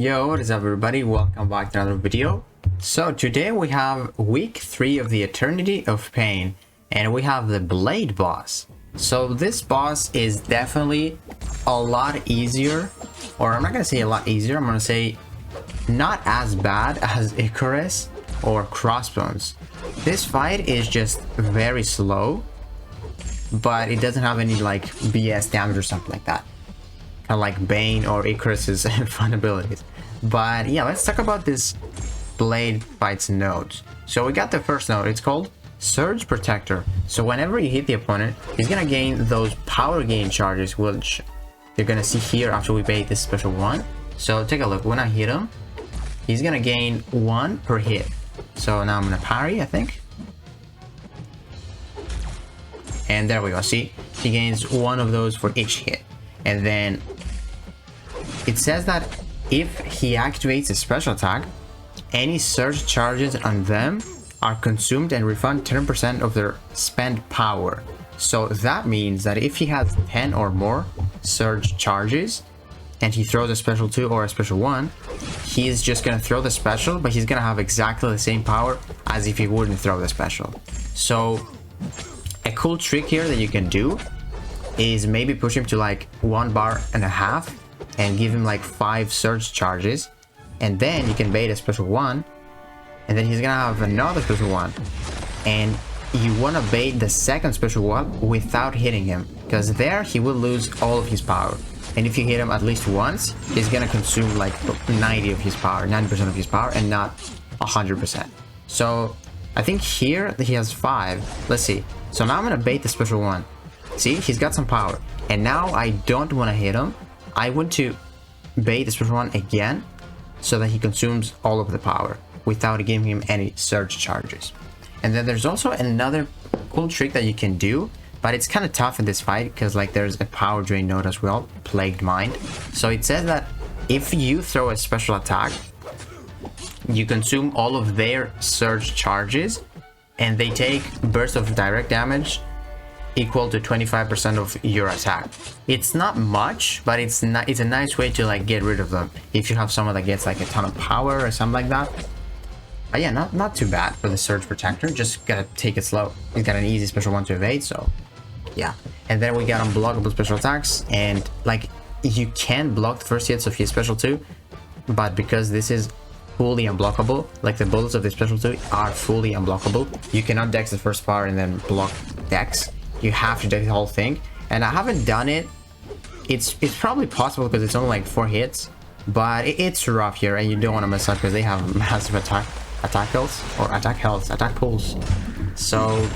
Yo, what is up everybody? Welcome back to another video. So today we have week 3 of the Eternity of Pain and we have the Blade boss. So this boss is definitely a lot easier, or I'm not gonna say a lot easier, I'm gonna say not as bad as Icarus or Crossbones. This fight is just very slow, but it doesn't have any like BS damage or something like that. Kind of like Bane or Icarus's fun abilities. But yeah, let's talk about this Blade fight's nodes. So we got the first node, it's called Surge Protector. So whenever you hit the opponent, he's gonna gain those power gain charges, which you're gonna see here after we bait this special one. So take a look, when I hit him, he's gonna gain 1 per hit. So now I'm gonna parry, I think. And there we go, see? He gains 1 of those for each hit. And then it says that if he activates a special attack, any surge charges on them are consumed and refund 10% of their spent power. So that means that if he has 10 or more surge charges and he throws a special 2 or a special 1, he is just gonna throw the special, but he's gonna have exactly the same power as if he wouldn't throw the special. So a cool trick here that you can do is maybe push him to like 1.5 bars and give him like 5 surge charges, and then you can bait a special 1, and then he's gonna have another special 1, and you want to bait the second special 1 without hitting him, because there he will lose all of his power, and if you hit him at least once, he's gonna consume like 90% of his power and not 100%. So I think here he has 5. Let's see. So now I'm gonna bait the special 1. See, he's got some power, and now I don't want to hit him. I want to bait the special 1 again so that he consumes all of the power without giving him any surge charges. And then there's also another cool trick that you can do, but it's kind of tough in this fight because like there's a power drain node as well, Plagued Mind. So it says that if you throw a special attack, you consume all of their surge charges and they take burst of direct damage equal to 25% of your attack. It's not much, but it's a nice way to like get rid of them if you have someone that gets like a ton of power or something like that. But yeah, not too bad for the Surge Protector. Just gotta take it slow. He's got an easy special 1 to evade, so yeah. And then we got Unblockable special attacks, and like you can block the first hits of his special 2, but because this is fully unblockable, like the bullets of the special 2 are fully unblockable, you cannot dex the first power and then block dex. You have to do the whole thing, and I haven't done it. It's probably possible because it's only like 4 hits, but it's rough here, and you don't want to mess up because they have massive attack health, attack pulls. So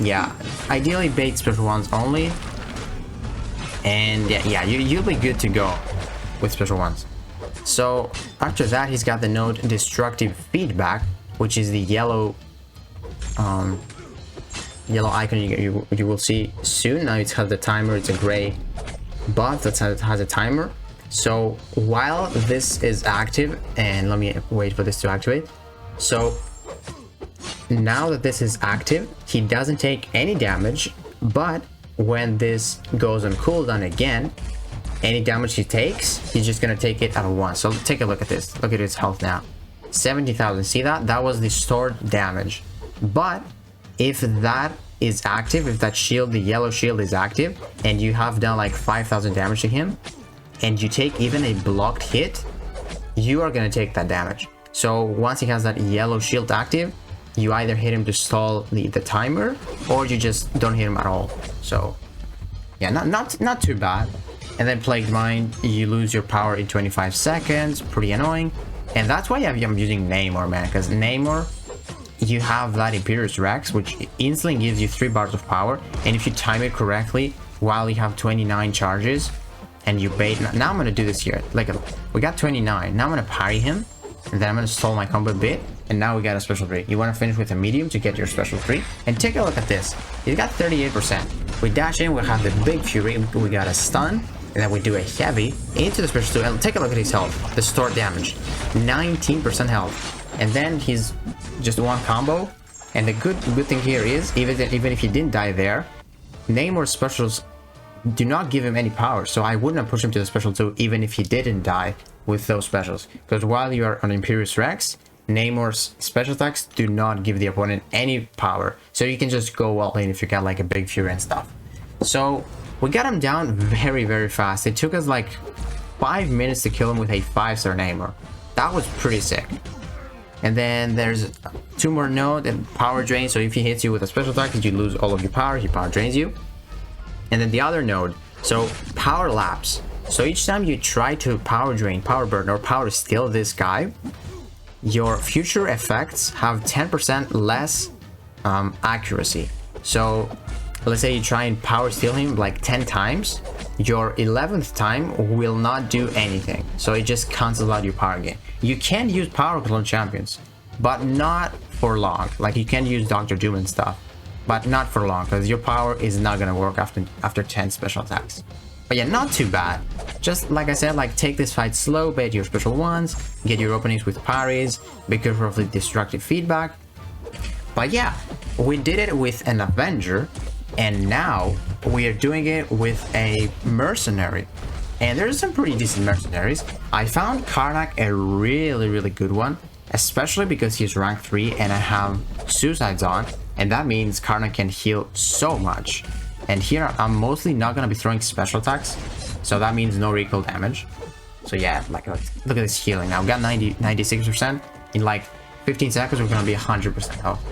yeah, ideally bait special 1s only, and yeah, you'll be good to go with special 1s. So after that, he's got the node Destructive Feedback, which is the yellow icon you will see soon. Now it has the timer, it's a gray buff that has a timer. So while this is active, and let me wait for this to activate. So now that this is active, he doesn't take any damage, but when this goes on cooldown again, any damage he takes, he's just gonna take it at once. So take a look at this. Look at his health now, 70,000. See that? That was the stored damage. But if that is active, if that shield, the yellow shield is active, and you have done like 5,000 damage to him, and you take even a blocked hit, you are gonna take that damage. So once he has that yellow shield active, you either hit him to stall the timer, or you just don't hit him at all. So yeah, not too bad. And then Plagued Mind, you lose your power in 25 seconds, pretty annoying. And that's why I'm using Namor, man, because Namor, you have that Imperious Rex, which instantly gives you 3 bars of power, and if you time it correctly while you have 29 charges and you bait. Now I'm gonna do this here, like we got 29. Now I'm gonna parry him, and then I'm gonna stall my combo a bit, and now we got a special 3. You want to finish with a medium to get your special 3, and take a look at this. He's got 38%. We dash in, we have the big fury, we got a stun, and then we do a heavy into the special 2, and take a look at his health, the stored damage, 19% health. And then he's just 1 combo, and the good thing here is even if he didn't die there, Namor's specials do not give him any power, so I wouldn't have pushed him to the special 2 even if he didn't die with those specials. Because while you are on Imperious Rex, Namor's special attacks do not give the opponent any power, so you can just go all in if you got like a big Fury and stuff. So we got him down very, very fast. It took us like 5 minutes to kill him with a 5-star Namor. That was pretty sick. And then there's 2 more node and power drain, so if he hits you with a special attack, you lose all of your power, he power drains you. And then the other node, so power lapse. So each time you try to power drain, power burn, or power steal this guy, your future effects have 10% less accuracy. So let's say you try and power steal him like 10 times, your 11th time will not do anything. So it just cancels out your power gain. You can use power clone champions, but not for long. Like you can use Dr. Doom and stuff, but not for long, because your power is not gonna work after 10 special attacks. But yeah, not too bad. Just like I said, like take this fight slow, bait your special ones, get your openings with parries, be careful of the destructive feedback. But yeah, we did it with an Avenger, and now we are doing it with a Mercenary. And there's some pretty decent Mercenaries. I found Karnak a really, really good one, especially because he's rank 3 and I have Suicides on, and that means Karnak can heal so much. And here I'm mostly not gonna be throwing special attacks, so that means no recoil damage. So yeah, like look at this healing now. We got 96%. In like 15 seconds, we're gonna be 100% health.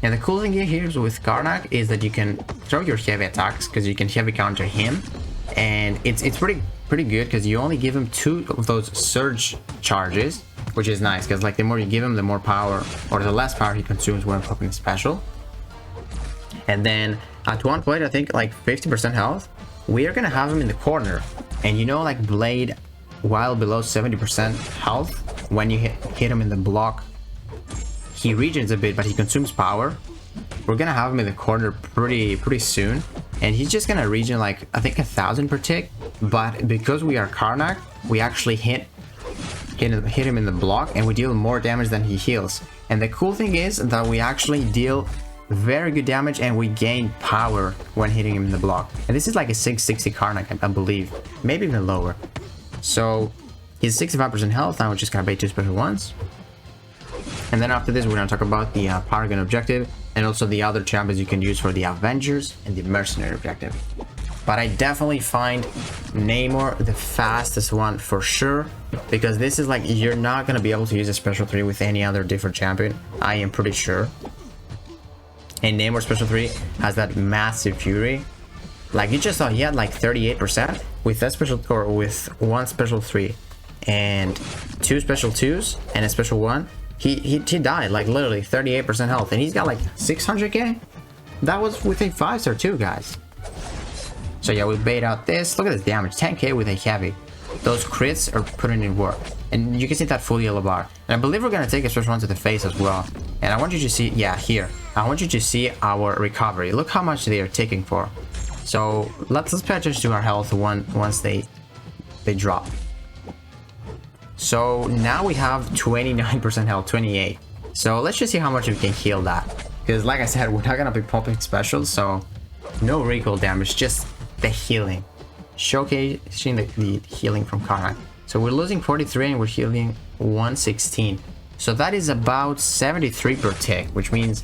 And the cool thing here is with Karnak is that you can throw your heavy attacks because you can heavy counter him, and it's pretty good because you only give him 2 of those surge charges, which is nice because like the more you give him, the more power or the less power he consumes when popping special. And then at one point, I think like 50% health, we are gonna have him in the corner. And you know, like Blade, while below 70% health, when you hit him in the block, he regens a bit, but he consumes power. We're gonna have him in the corner pretty soon, and he's just gonna regen like I think 1,000 per tick. But because we are Karnak, we actually hit him in the block, and we deal more damage than he heals. And the cool thing is that we actually deal very good damage and we gain power when hitting him in the block. And this is like a 660 Karnak, I believe, maybe even lower. So he's 65% health. Now we're just gonna bait 2 special ones, and then after this we're gonna talk about the Paragon objective and also the other champions you can use for the Avengers and the Mercenary objective. But I definitely find Namor the fastest one for sure, because this is like you're not gonna be able to use a special 3 with any other different champion, I am pretty sure. And Namor special 3 has that massive fury. Like you just saw, he had like 38% with that special, or with 1 special 3 and 2 special 2s and a special 1. He died like literally 38% health, and he's got like 600k. That was with a 5-star too, guys. So yeah, we bait out this. Look at this damage, 10k with a heavy. Those crits are putting in work, and you can see that full yellow bar. And I believe we're gonna take a special 1 to the face as well. And I want you to see, yeah, here. I want you to see our recovery. Look how much they are taking for. So let's pay attention to our health once they drop. So now we have 29% health, 28. So let's just see how much we can heal that. Because like I said, we're not gonna be popping specials, so no recoil damage, just the healing. Showcasing the healing from Karnak. So we're losing 43 and we're healing 116. So that is about 73 per tick, which means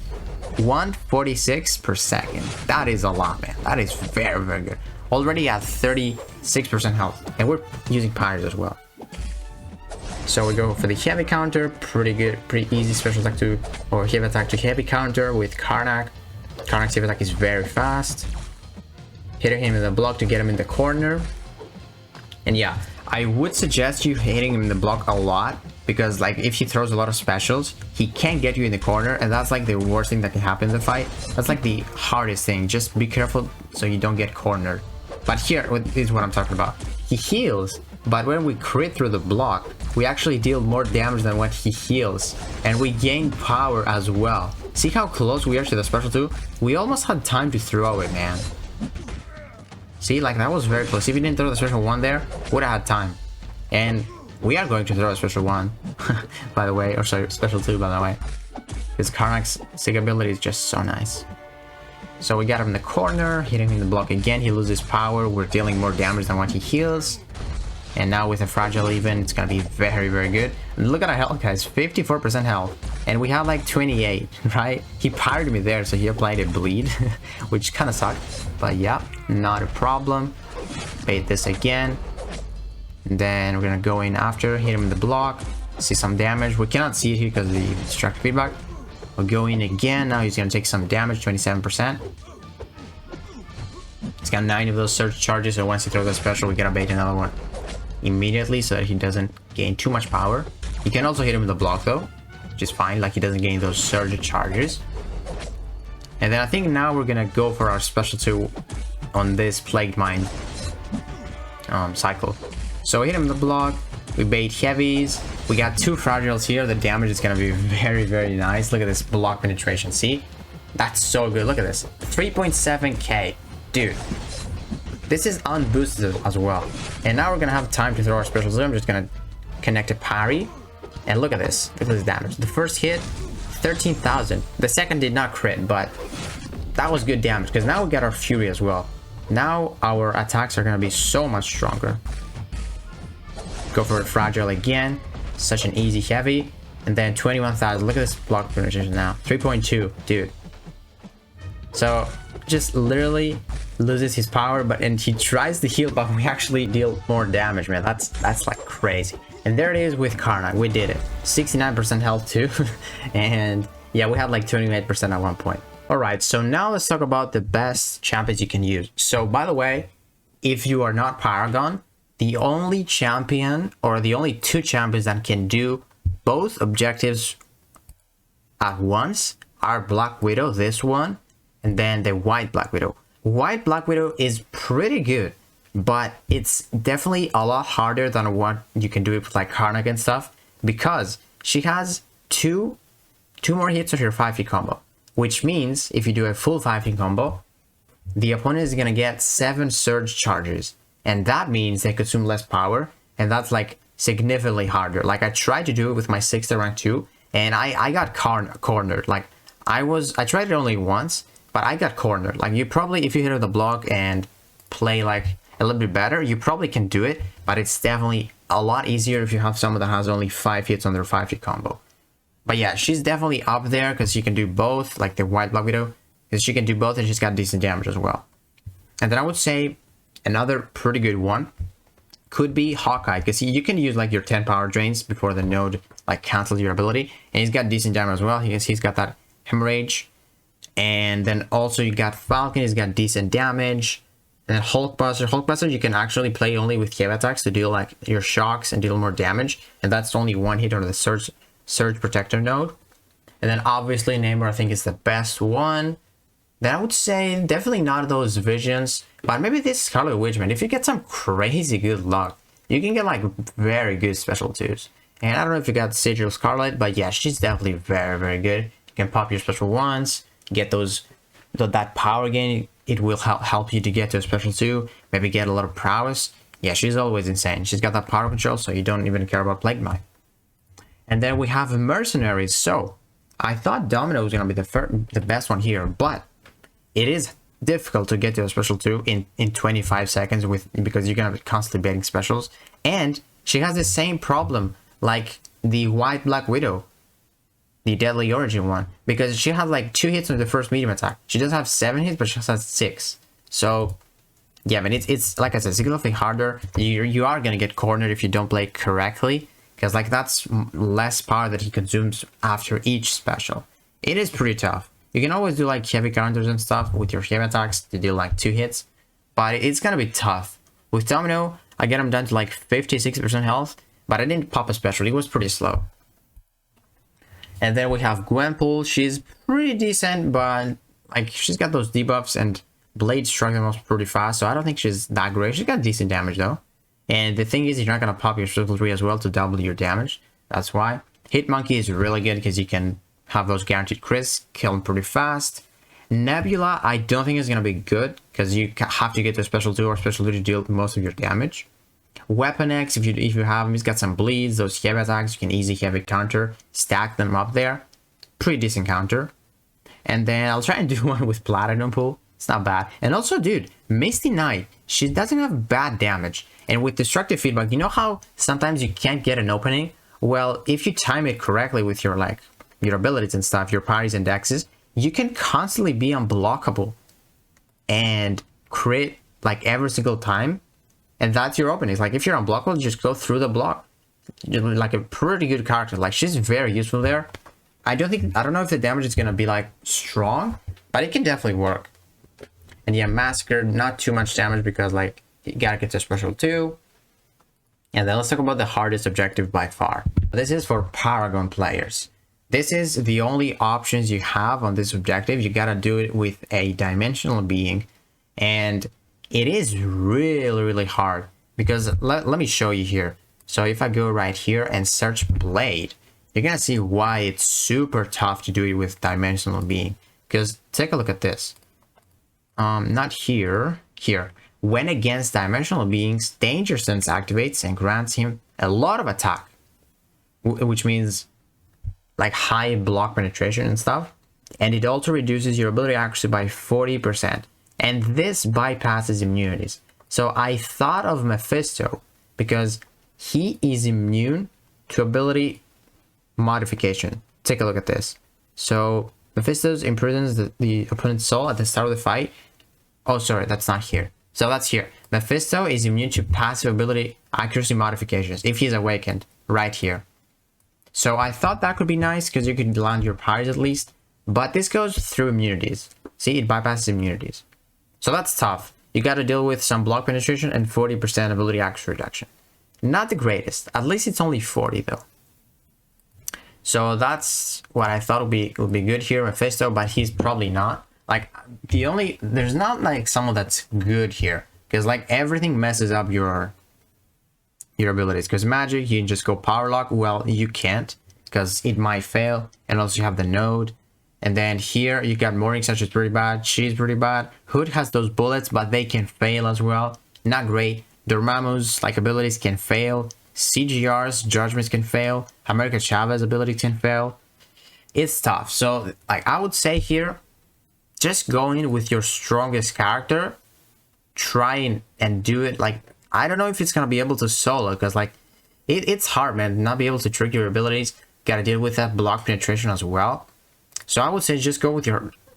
146 per second. That is a lot, man. That is very, very good. Already at 36% health, and we're using pyres as well. So we go for the heavy counter, pretty good, pretty easy special attack to, or heavy attack to heavy counter with Karnak. Karnak's heavy attack is very fast. Hitting him in the block to get him in the corner. And yeah, I would suggest you hitting him in the block a lot, because like if he throws a lot of specials, he can't get you in the corner, and that's like the worst thing that can happen in the fight. That's like the hardest thing. Just be careful so you don't get cornered. But here, this is what I'm talking about. He heals, but when we crit through the block, we actually deal more damage than what he heals, and we gain power as well. See how close we are to the special 2? We almost had time to throw it, man. See, like that was very close. If you didn't throw the special 1 there, would have had time. And we are going to throw a special 1, by the way, or sorry, special 2, by the way. Because Karnak's sig ability is just so nice. So we got him in the corner, hit him in the block again, he loses power, we're dealing more damage than what he heals. And now with a fragile even, it's gonna be very, very good. And look at our health, guys, 54% health. And we have like 28, right? He parried me there, so he applied a bleed, which kind of sucked. But yeah, not a problem. Bait this again. And then we're gonna go in after, hit him in the block, see some damage. We cannot see it here because of the destructive feedback. We'll go in again, now he's gonna take some damage, 27%. He's got 9 of those surge charges, so once he throws a special, we gotta bait another one immediately so that he doesn't gain too much power. You can also hit him with the block though, which is fine, like he doesn't gain those surge charges. And then I think now we're gonna go for our special 2 on this Plagued Mind cycle. So we hit him with the block, we bait heavies, we got 2 fragiles here, the damage is gonna be very, very nice. Look at this block penetration, see? That's so good, look at this. 3.7k, dude. This is unboosted as well. And now we're gonna have time to throw our special. So I'm just gonna connect a parry. And look at this. Look at this damage. The first hit, 13,000. The second did not crit, but that was good damage. Because now we got our Fury as well. Now our attacks are gonna be so much stronger. Go for a fragile again. Such an easy heavy. And then 21,000. Look at this block penetration now. 3.2, dude. So just literally loses his power, and he tries to heal, but we actually deal more damage, man. That's like crazy. And there it is with Karnak. We did it. 69% health too. And yeah, we had like 28% at one point. All right, so now let's talk about the best champions you can use. So by the way, if you are not Paragon, the only champion or the only 2 champions that can do both objectives at once are Black Widow, this one, and then the White Black Widow. White Black Widow is pretty good, but it's definitely a lot harder than what you can do with like Karnak and stuff, because she has two more hits of your 5-hit combo, which means if you do a full 5-hit combo, the opponent is gonna get 7 surge charges, and that means they consume less power, and that's like significantly harder. Like I tried to do it with my 6th rank 2, and I got cornered. Like I tried it only once, but I got cornered. Like you probably, if you hit the block and play like a little bit better, you probably can do it, but it's definitely a lot easier if you have someone that has only 5 hits on their 5-hit combo. But yeah, she's definitely up there because she can do both, like the White Black Widow, because she can do both and she's got decent damage as well. And then I would say another pretty good one could be Hawkeye, because you can use like your 10 power drains before the node like cancels your ability, and he's got decent damage as well. He's got that hemorrhage. And then also you got Falcon, he's got decent damage. And then Hulkbuster, you can actually play only with heavy attacks to deal like your shocks and deal more damage. And that's only 1 hit on the Surge Protector node. And then obviously Namor, I think, is the best one. Then I would say definitely not those visions, but maybe this Scarlet Witch, man. If you get some crazy good luck, you can get like very good special 2s. And I don't know if you got Sigil Scarlet, but yeah, she's definitely very, very good. You can pop your special 1s. Get that power gain. It will help you to get to a special 2, maybe get a lot of prowess. Yeah, she's always insane. She's got that power control, so you don't even care about Plague Mind. And then we have Mercenaries. So I thought Domino was gonna be the best one here, but it is difficult to get to a special 2 in 25 seconds because you're gonna be constantly baiting specials. And she has the same problem like the White Black Widow, the Deadly Origin one, because she has like 2 hits on the first medium attack. She does have 7 hits, but she has 6. So yeah, man, it's like I said, significantly harder. You are gonna get cornered if you don't play correctly, because like that's less power that he consumes after each special. It is pretty tough. You can always do like heavy counters and stuff with your heavy attacks to deal like 2 hits, but it's gonna be tough. With Domino, I get him down to like 50-60% health, but I didn't pop a special. It was pretty slow. And then we have Gwenpool. She's pretty decent, but like she's got those debuffs and Blade struck them off pretty fast, so I don't think she's that great. She's got decent damage though. And the thing is, you're not gonna pop your Circle 3 as well to double your damage. That's why. Hitmonkey is really good because you can have those guaranteed crits, kill them pretty fast. Nebula, I don't think is gonna be good because you have to get to special 2 or special 3 to deal most of your damage. Weapon X, if you have him, he's got some bleeds, those heavy attacks, you can easy heavy counter, stack them up there. Pretty decent counter. And then I'll try and do one with Platinum Pool. It's not bad. And also, dude, Misty Knight, she doesn't have bad damage. And with destructive feedback, you know how sometimes you can't get an opening? Well, if you time it correctly with your your abilities and stuff, your parries and dexes, you can constantly be unblockable and crit like every single time. And that's your openings. Like if you're unblockable, you just go through the block. You're like a pretty good character. Like she's very useful there. I don't know if the damage is gonna be like strong, but it can definitely work. And yeah, Massacre, not too much damage because like you gotta get to special 2. And then let's talk about the hardest objective by far. This is for Paragon players. This is the only options you have on this objective. You gotta do it with a dimensional being. And it is really, really hard because let me show you here. So if I go right here and search Blade, you're gonna see why it's super tough to do it with dimensional being. Because take a look at this. Not here, here. When against dimensional beings, Danger Sense activates and grants him a lot of attack, which means like high block penetration and stuff. And it also reduces your ability accuracy by 40%. And this bypasses immunities. So I thought of Mephisto because he is immune to ability modification. Take a look at this. So Mephisto's imprisons the opponent's soul at the start of the fight. Oh, sorry, that's not here. So that's here. Mephisto is immune to passive ability accuracy modifications if he's awakened, right here. So I thought that could be nice because you could land your parries at least. But this goes through immunities. See, it bypasses immunities. So that's tough. You got to deal with some block penetration and 40% ability accuracy reduction. Not the greatest. At least it's only 40 though. So that's what I thought would be good here, Mephisto, but he's probably not. Like there's not like someone that's good here because like everything messes up your abilities. Because magic, you can just go power lock. Well, you can't because it might fail. And also you have the node. And then here you got Morning Such is pretty bad. She's pretty bad. Hood has those bullets, but they can fail as well. Not great. Dormammu's like abilities can fail. CGR's judgments can fail. America Chavez ability can fail. It's tough. So like I would say here, just go in with your strongest character. Try and do it. Like I don't know if it's gonna be able to solo because like it's hard, man. Not be able to trick your abilities. Gotta deal with that block penetration as well. So I would say just go with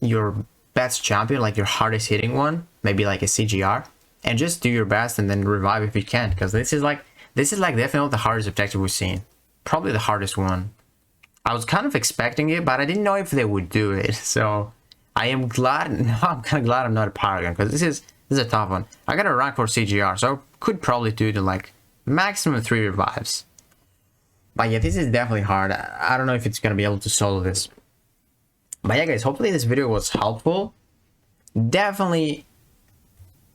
your best champion, like your hardest hitting one, maybe like a CGR, and just do your best and then revive if you can, because this is like definitely the hardest objective we've seen, probably the hardest one. I was kind of expecting it, but I didn't know if they would do it. So I am glad. Now I'm kind of glad I'm not a Paragon because this is a tough one. I got a rank for CGR, so I could probably do it in like maximum 3 revives. But yeah, this is definitely hard. I don't know if it's gonna be able to solo this. But yeah, guys, hopefully this video was helpful. Definitely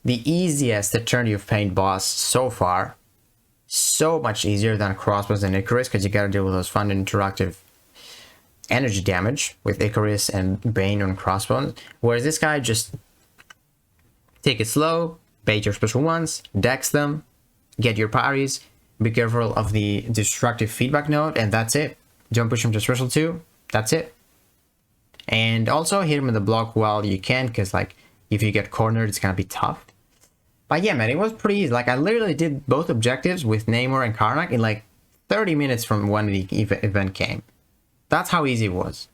the easiest Eternity of Pain boss so far. So much easier than Crossbones and Icarus because you gotta deal with those fun interactive energy damage with Icarus and Bane on Crossbones. Whereas this guy, just take it slow, bait your special ones, dex them, get your parries, be careful of the destructive feedback node, and that's it. Don't push him to special 2, that's it. And also hit him in the block while you can, because like if you get cornered, it's gonna be tough. But yeah, man, it was pretty easy. Like I literally did both objectives with Namor and Karnak in like 30 minutes from when the event came. That's how easy it was.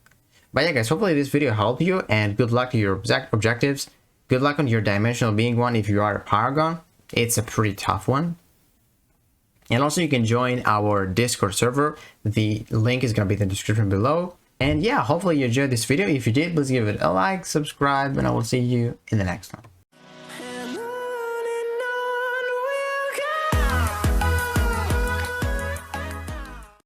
But yeah, guys, hopefully this video helped you, and good luck to your objectives. Good luck on your dimensional being one if you are a Paragon. It's a pretty tough one. And also you can join our Discord server. The link is gonna be in the description below. And yeah, hopefully you enjoyed this video. If you did, please give it a like, subscribe, and I will see you in the next one.